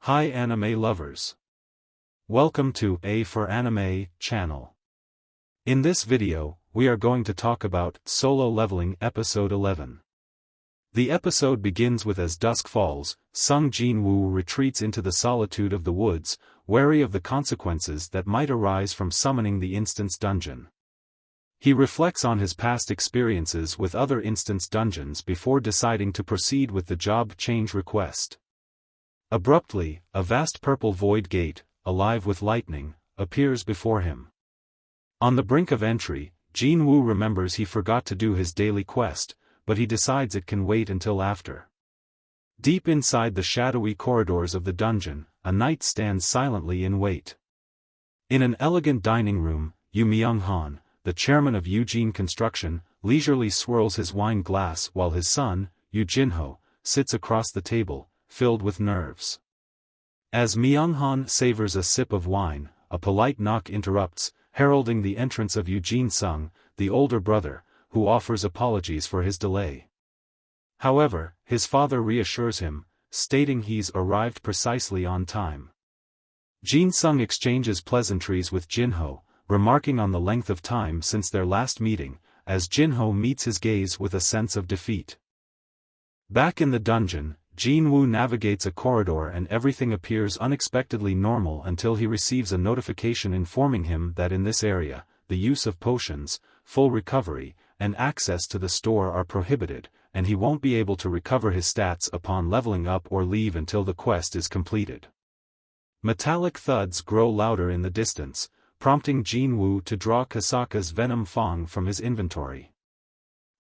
Hi anime lovers. Welcome to A for Anime channel. In this video, we are going to talk about Solo Leveling Episode 11. The episode begins with as dusk falls, Sung Jinwoo retreats into the solitude of the woods, wary of the consequences that might arise from summoning the Instance Dungeon. He reflects on his past experiences with other Instance Dungeons before deciding to proceed with the job change request. Abruptly, a vast purple void gate, alive with lightning, appears before him. On the brink of entry, Jinwoo remembers he forgot to do his daily quest, but he decides it can wait until after. Deep inside the shadowy corridors of the dungeon, a knight stands silently in wait. In an elegant dining room, Yoo Jinho, the chairman of Yoojin Construction, leisurely swirls his wine glass while his son, Yoo Jinho, sits across the table, filled with nerves. As Jinho savors a sip of wine, a polite knock interrupts, heralding the entrance of Yoojin Sung, the older brother, who offers apologies for his delay. However, his father reassures him, stating he's arrived precisely on time. Jin Sung exchanges pleasantries with Jinho, remarking on the length of time since their last meeting, as Jinho meets his gaze with a sense of defeat. Back in the dungeon, Jinwoo navigates a corridor and everything appears unexpectedly normal until he receives a notification informing him that in this area, the use of potions, full recovery, and access to the store are prohibited, and he won't be able to recover his stats upon leveling up or leave until the quest is completed. Metallic thuds grow louder in the distance, prompting Jinwoo to draw Kasaka's Venom Fang from his inventory.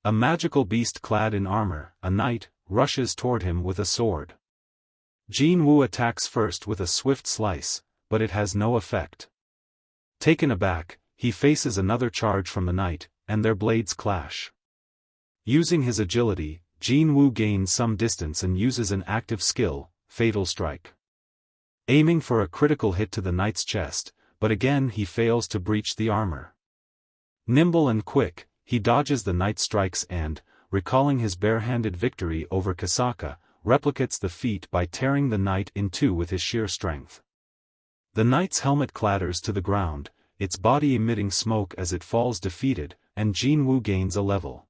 A magical beast clad in armor, a knight, rushes toward him with a sword. Jinwoo attacks first with a swift slice, but it has no effect. Taken aback, he faces another charge from the knight, and their blades clash. Using his agility, Jinwoo gains some distance and uses an active skill, Fatal Strike. Aiming for a critical hit to the knight's chest, but again he fails to breach the armor. Nimble and quick, he dodges the knight's strikes and, recalling his bare-handed victory over Kasaka, replicates the feat by tearing the knight in two with his sheer strength. The knight's helmet clatters to the ground, its body emitting smoke as it falls defeated, and Jinwoo gains a level.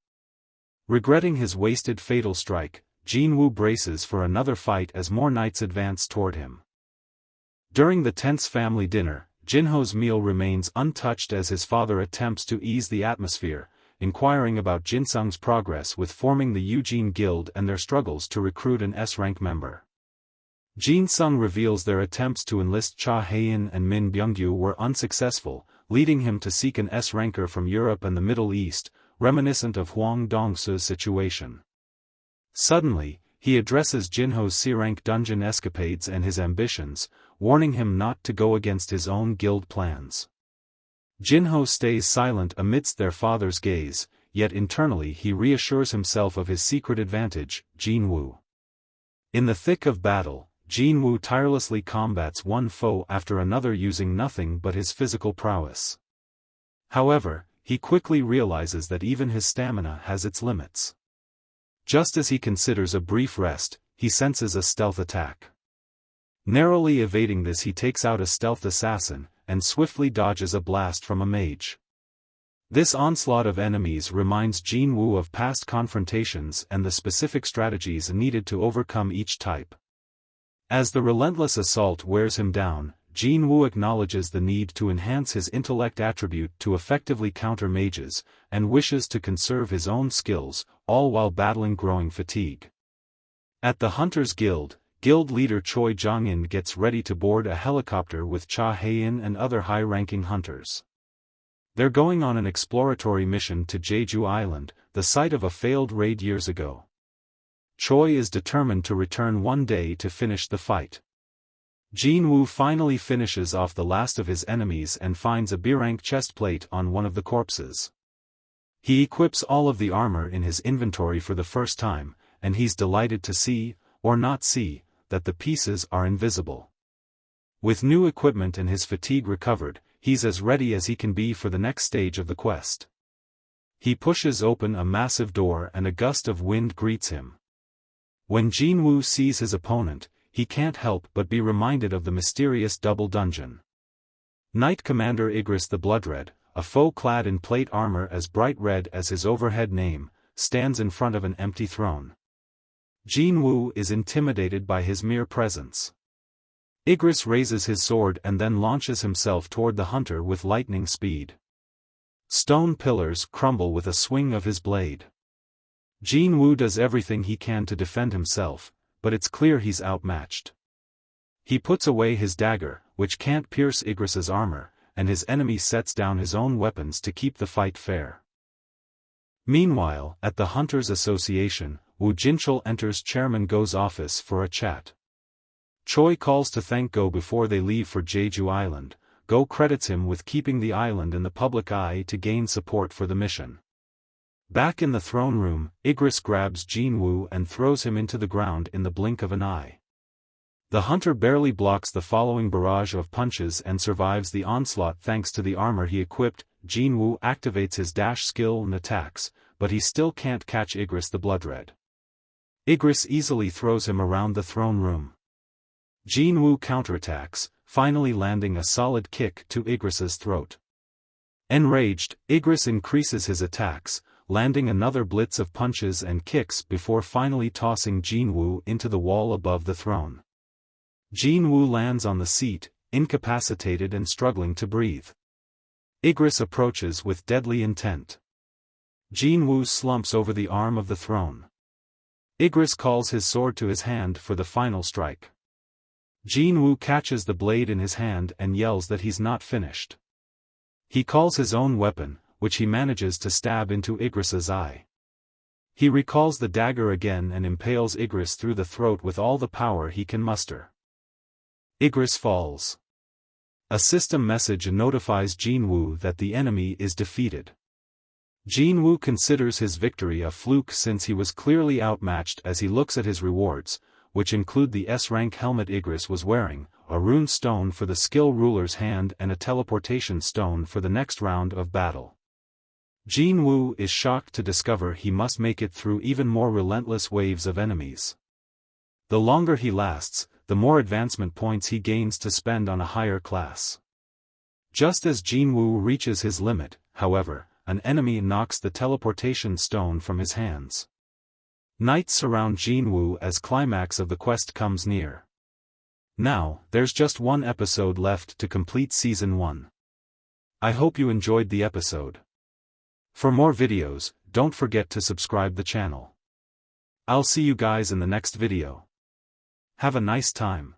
Regretting his wasted fatal strike, Jinwoo braces for another fight as more knights advance toward him. During the tense family dinner, Jinho's meal remains untouched as his father attempts to ease the atmosphere, inquiring about Jinsung's progress with forming the Yoojin Guild and their struggles to recruit an S-rank member. Jinsung reveals their attempts to enlist Cha Hae-in and Min Byung-gyu were unsuccessful, leading him to seek an S-ranker from Europe and the Middle East, reminiscent of Hwang Dong-seo's situation. Suddenly, he addresses Jinho's C-rank dungeon escapades and his ambitions, warning him not to go against his own guild plans. Jinho stays silent amidst their father's gaze, yet internally he reassures himself of his secret advantage, Jinwoo. In the thick of battle, Jinwoo tirelessly combats one foe after another using nothing but his physical prowess. However, he quickly realizes that even his stamina has its limits. Just as he considers a brief rest, he senses a stealth attack. Narrowly evading this, he takes out a stealth assassin, and swiftly dodges a blast from a mage. This onslaught of enemies reminds Jinwoo of past confrontations and the specific strategies needed to overcome each type. As the relentless assault wears him down, Jinwoo acknowledges the need to enhance his intellect attribute to effectively counter mages, and wishes to conserve his own skills, all while battling growing fatigue. At the Hunters Guild, Guild leader Choi Jong-In gets ready to board a helicopter with Cha Hae-in and other high-ranking hunters. They're going on an exploratory mission to Jeju Island, the site of a failed raid years ago. Choi is determined to return one day to finish the fight. Jinwoo finally finishes off the last of his enemies and finds a B-rank chestplate on one of the corpses. He equips all of the armor in his inventory for the first time, and he's delighted to see, or not see, that the pieces are invisible. With new equipment and his fatigue recovered, he's as ready as he can be for the next stage of the quest. He pushes open a massive door and a gust of wind greets him. When Jinwoo sees his opponent, he can't help but be reminded of the mysterious double dungeon. Knight Commander Igris the Bloodred, a foe clad in plate armor as bright red as his overhead name, stands in front of an empty throne. Jinwoo is intimidated by his mere presence. Igris raises his sword and then launches himself toward the hunter with lightning speed. Stone pillars crumble with a swing of his blade. Jinwoo does everything he can to defend himself, but it's clear he's outmatched. He puts away his dagger, which can't pierce Igris's armor, and his enemy sets down his own weapons to keep the fight fair. Meanwhile, at the Hunters Association, Yoo Jinho enters Chairman Go's office for a chat. Choi calls to thank Go before they leave for Jeju Island. Go credits him with keeping the island in the public eye to gain support for the mission. Back in the throne room, Igris grabs Jinwoo and throws him into the ground in the blink of an eye. The hunter barely blocks the following barrage of punches and survives the onslaught thanks to the armor he equipped. Jinwoo activates his dash skill and attacks, but he still can't catch Igris the Bloodred. Igris easily throws him around the throne room. Jinwoo counterattacks, finally landing a solid kick to Igris's throat. Enraged, Igris increases his attacks, landing another blitz of punches and kicks before finally tossing Jinwoo into the wall above the throne. Jinwoo lands on the seat, incapacitated and struggling to breathe. Igris approaches with deadly intent. Jinwoo slumps over the arm of the throne. Igris calls his sword to his hand for the final strike. Jinwoo catches the blade in his hand and yells that he's not finished. He calls his own weapon, which he manages to stab into Igris's eye. He recalls the dagger again and impales Igris through the throat with all the power he can muster. Igris falls. A system message notifies Jinwoo that the enemy is defeated. Jinwoo considers his victory a fluke since he was clearly outmatched as he looks at his rewards, which include the S-rank helmet Igris was wearing, a rune stone for the skill ruler's hand and a teleportation stone for the next round of battle. Jinwoo is shocked to discover he must make it through even more relentless waves of enemies. The longer he lasts, the more advancement points he gains to spend on a higher class. Just as Jinwoo reaches his limit, however, an enemy knocks the teleportation stone from his hands. Knights surround Jinwoo as climax of the quest comes near. Now, there's just one episode left to complete Season 1. I hope you enjoyed the episode. For more videos, don't forget to subscribe the channel. I'll see you guys in the next video. Have a nice time.